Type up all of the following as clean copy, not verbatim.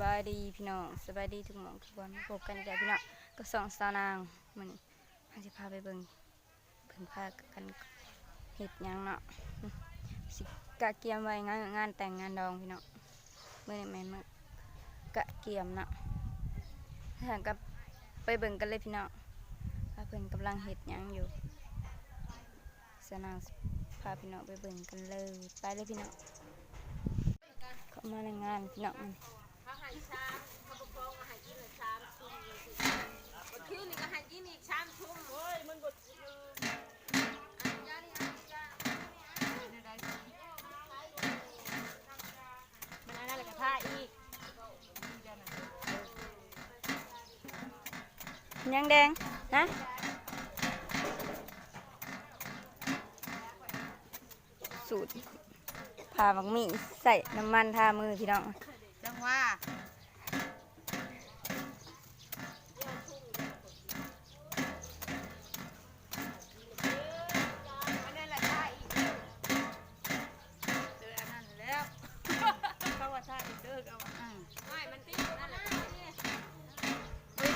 บายดีพี่น้องสบายดีทุกหม่องทุกวันพบกันอีกแล้วพี่น้องก็สองสาวนางมันพาสิพาไปเบิ่งเพิ่นพากันเฮ็ดหยังเนาะสิกะเกียมไว้งานแต่งงานดองพี่น้องมื้อนี้แม่นมื้อกะเกียมเนาะถ้ากับไปเบิ่งกันเลยพี่น้องว่าเพิ่นกำลังเฮ็ดหยังอยู่สาวนางพาพี่น้องไปเบิ่งกันเลยไปเลยพี่น้องเข้ามาในงานพี่น้องมันเขาให้ชามเขาบอกว่าให้กินเลยชามชุ่มเลยสิวันคืนนี่ก็ให้กินอีกชามชุ่มโอ้ยมันบดมันอะไรกับท่าอีกยังแดงนะสูตรพาบักหมี่ใส่น้ำมันทามือพี่น้องจังว่า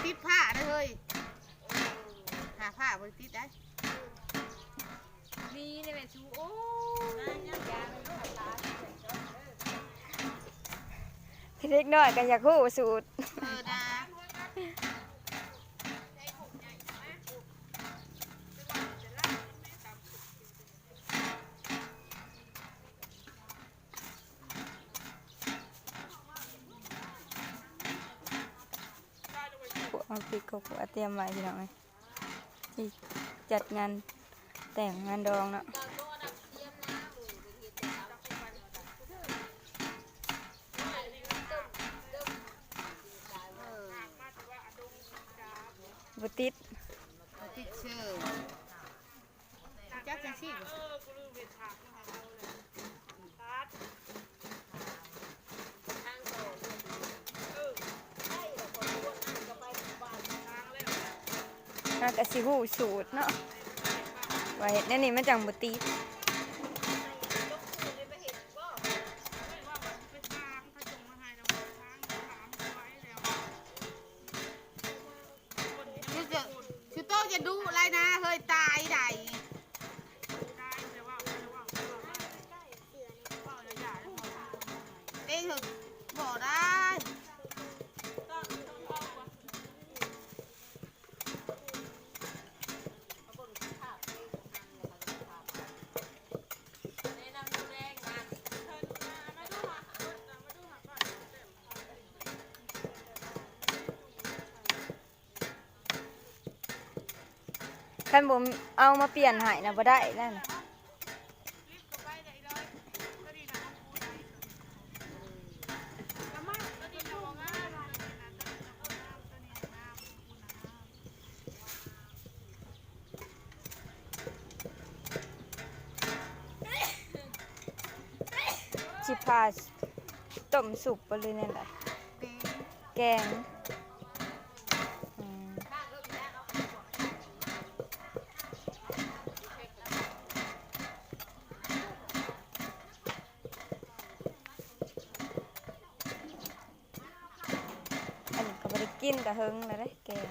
ติดผ้าได้เลยหาผ้าบริติดได้มีในแม่ชูโอ้พี่เล็กน้อยกันอยากคู่สูตรนะเอาพริกข้าวคั่วเตรียมไว้พี่น้องเลยที่จัดงานแต่งงานดองเนาะบุติดเชื่อจักจังสิน่ากะสิหูสูตรเนาะว่าเห็ดนี่มันจังบุติดคือโตจะดูอะไรนะเฮ้ยตายใดเต้เถอะบอกได้คันผมเอามาเปลี่ยนให้นะบ่ได้นั่นชิพาต้มสุกไปเลยนั่นแหละแกงกินกะเฮงเลยได้แกง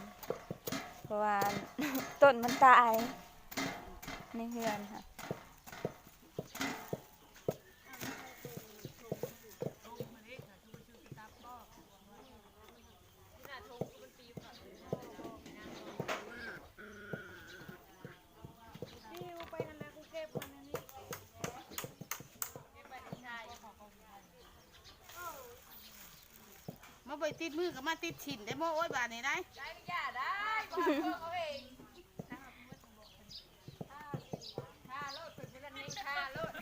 เพราะว่าต้นมันตายในเฮือนค่ะมาไปติดมือกับมาติดฉินได้โม่โอ๊ยบาทนี้ได้ได้ไม่ยากได้บอกเพิ่งเอาเองค่ารถเป็นเรื่องนี้ค่ารถ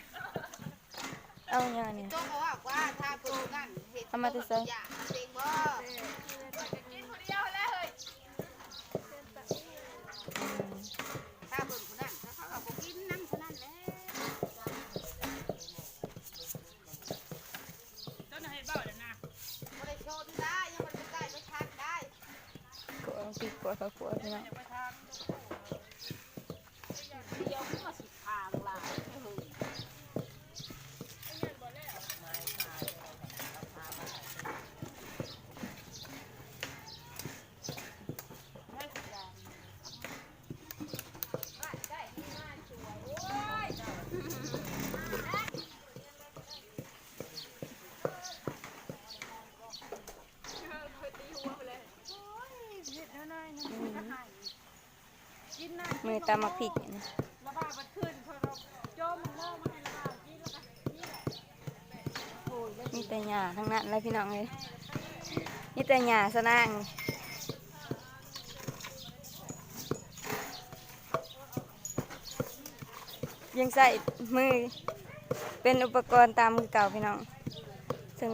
เอาอย่างนี้ต้องบอกว่าถ้าปลูกนั่นเห็ดมาติดใส่เองบ่กินคนเดียวแล้วเฮ้ยถ้าเบิ่งคนนั้นถ้าเขาเอาไปกินนั่นคนนั้นแหละต้นเห็ดเบ้าเดี๋ยวนะไม่ได้ชนได้ยังมันได้ไม่ทันได้กลัวปีกลัวเขากลัวใช่ไหมเดียวก็สิทางลาย มือตำมักพริกนี่นะ ระบาดมันขึ้นเขาโจมมันเริ่มมาให้ระบาดกินแล้วก็นี่แหละโอ้ยได้ มีแต่หญ้าทั้งนั้นเลยพี่น้องเลยมีแต่หญ้าสะนางยังใส่มือเป็นอุปกรณ์ตามมือเก่าพี่น้องซึ่ง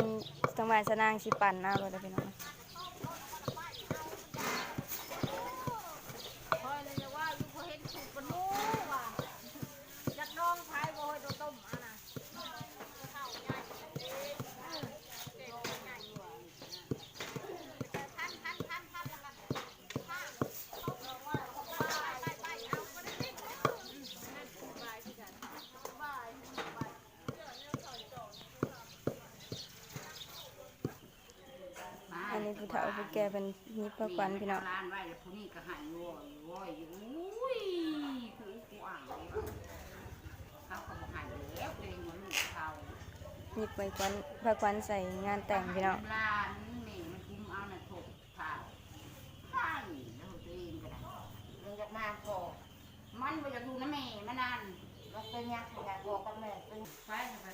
ทางบ้านสะนางสิปั่นเอาเลยพี่น้อง คอยเลยว่าอยู่พอเห็นถูกปนูว่ะจักน้องพายบ่ให้ตัวต้มอ่ะนะอันนี้ผู้เฒ่าผู้แก่เป็นนิพพะควันพี่น้อง ร้านไว้แล้วผู้นี้ก็หันโว้ยอยู่อุ้ยกูอ่างเลยว่ะเขาก็บอกหันแล้วเกรงว่าลูกเขา นิพพะควันใส่งานแต่งพี่น้อง ร้านนี่มันคุ้มเอาน่ะถกผ่าผ่านแล้วตัวเองก็ได้เรื่องจากมาพอมันไปจากดูนะแม่มานานแล้วเป็นยังไงบอกกับแม่เป็น ไปนะคะ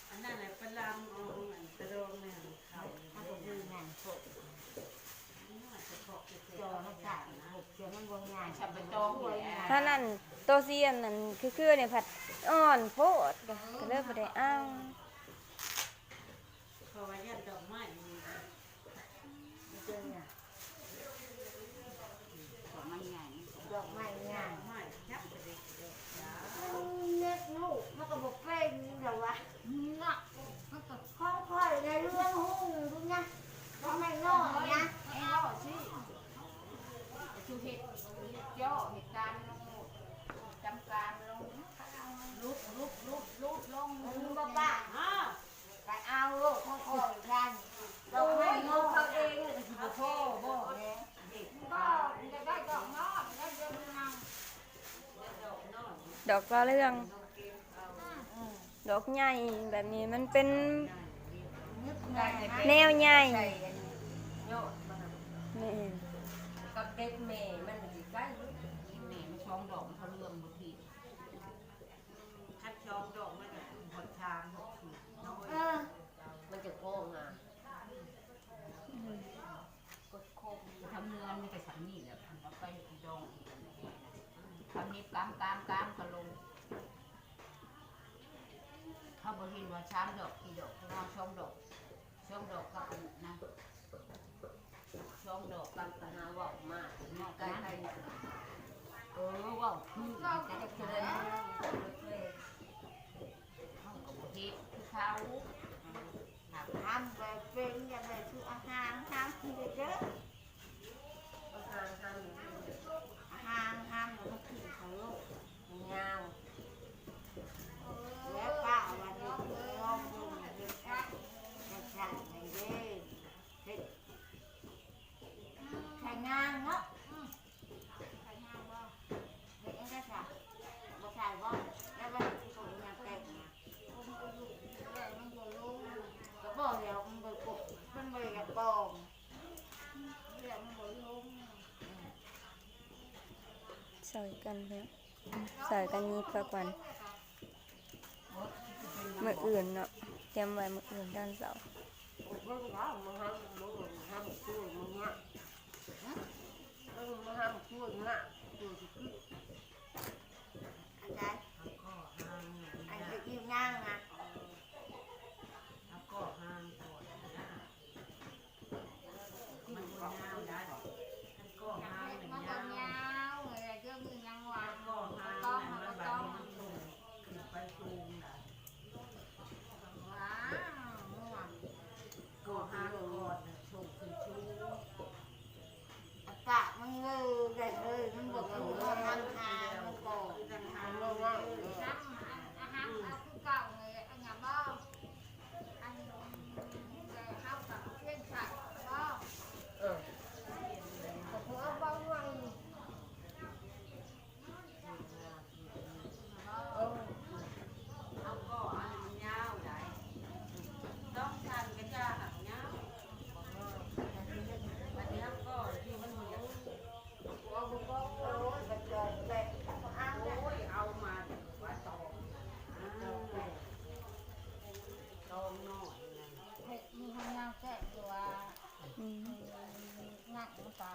อันนั้นแหละเป็นลำเอาอันกระโดงเนี่ยเขา มันก็คืองานศพจอนักศึกษาหกเสียงมันวงงานฉันไปจองไว้ ถ้านั่นโตเซียนนั่นคือเนี่ยผัดอ่อนโพดก็เลิกบ่ได้อ้าว เขาว่ายันดอกไม้มี เจอเนี่ย ดอกไม้ใหญ่ ดอกไม้งาน ไม้ยับไปเลยเด้อ เล็กลูกมันก็บอกเป็นเดี๋ยววะเนาะมันก็ค่อยๆในเรื่องหุ้งดูนะทำไมน้อยนะไอ้น้อยสิชูเหตุย่อเหตุการณ์ลงจำการลงลุกลงมึงบ้า อ้าว ไปเอาลูกค่อยๆกันดอกไม้งอกเขาเองเลยสิบพ่อบ่เนี่ยบ่จะได้ดอกงอกได้เดือนนึง ดอกกระเรื่องดอกใหญ่แบบนี้มันเป็นแนวใหญ่แม่น กับเด็กเมย์มันสิใกล้เมย์มันช่องดอกมันเขาเลื่อมบางที คัดชองดอกมันก็หดชามหดขีดน้อย มันจะโค้งอ่ะกดโค้งทำเนื้อมันจะสันนี่แหละแล้วไปดองทำนี้กามก็ลงเขาบอกเห็นว่าช้างดอกกี่ดอกเขาว่าช่องดอกกับนะช่องดอกกับกระนาว่าวมากนอกใกล้ว่าวคือจะได้เจริญเขาก็บอกเห็นคือเขาทำไปเป็นอย่างไรคืออาหารทำคือเยอะอาหารทำแล้วก็กินเขาลูกยาวแล้วป้าวันนี้ลองดูเด็กจะสั่งในเด้เด็กใช้งานเนาะใช้งานว่าเด็กได้สั่งบ่ใช่ว่าแล้ววันนี้ผมอยากแต่งนะผมก็อยู่แล้วมันก็ลงก็บอกแล้วมันไปกบมันไปกับปองแล้วมันก็ลง ใส่กันเลยใส่กันนิพพะควันมื้ออื่นเนาะเตรียมไว้มื้ออื่นด้านเสาร์ Vâng đó, mà ham chui mà nhạ. Vâng, mà ham chui ngạ, rồi thì cứ. Anh đây, anh phải yêu nhang à. แล้วก็ห้ามตัวมันก็ห้ามได้มันก็ห้ามเหมือนกัน người là chưa người nhăn hoàng ก็ห้าม con มั mà น có แบบ con มันสูงขึ้นไปสูงนะ quá mua ก็ห้ามก่อนสูงขึ้นชู Cả nó ngư gầy ơi, nó buộc nó ham ham nó cổ. Nó ngơ ngơ. năm ăn ăn ăn cứ cậu องน้อยนะ เห็ดมีข้างยาวแซ่บตัว อืม งัดมันปลา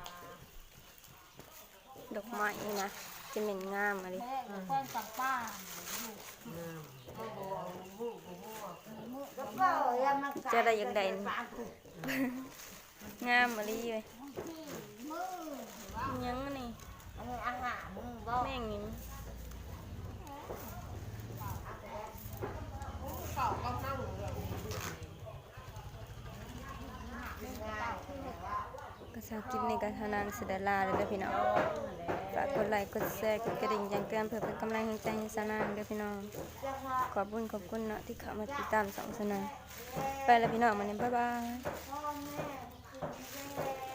ดอกไม้นี่นะจะเหม็นงามอะไร แม่แป้งจับป้าอยู่ น้ำก็บอกหูก็บอก มือแล้วก็ยังมา จะได้อย่างใดงามอะไรเลย มือ ยังนี่ อันนี้อาหารมือบ่ แม่งนี่ เก่าก็นั่งเลย ก็สาวกินในการทานานเสดลาเลยเด้อพี่น้องฝากกดไลค์กดแชร์กดกระดิ่งแจ้งเตือนเพื่อเป็นกำลังใจให้สาวนางเด้อพี่น้อง ขอบคุณเนาะที่เข้ามาติดตามสองสนางไปแล้วพี่น้องมันนี้บ๊ายบาย พ่อแม่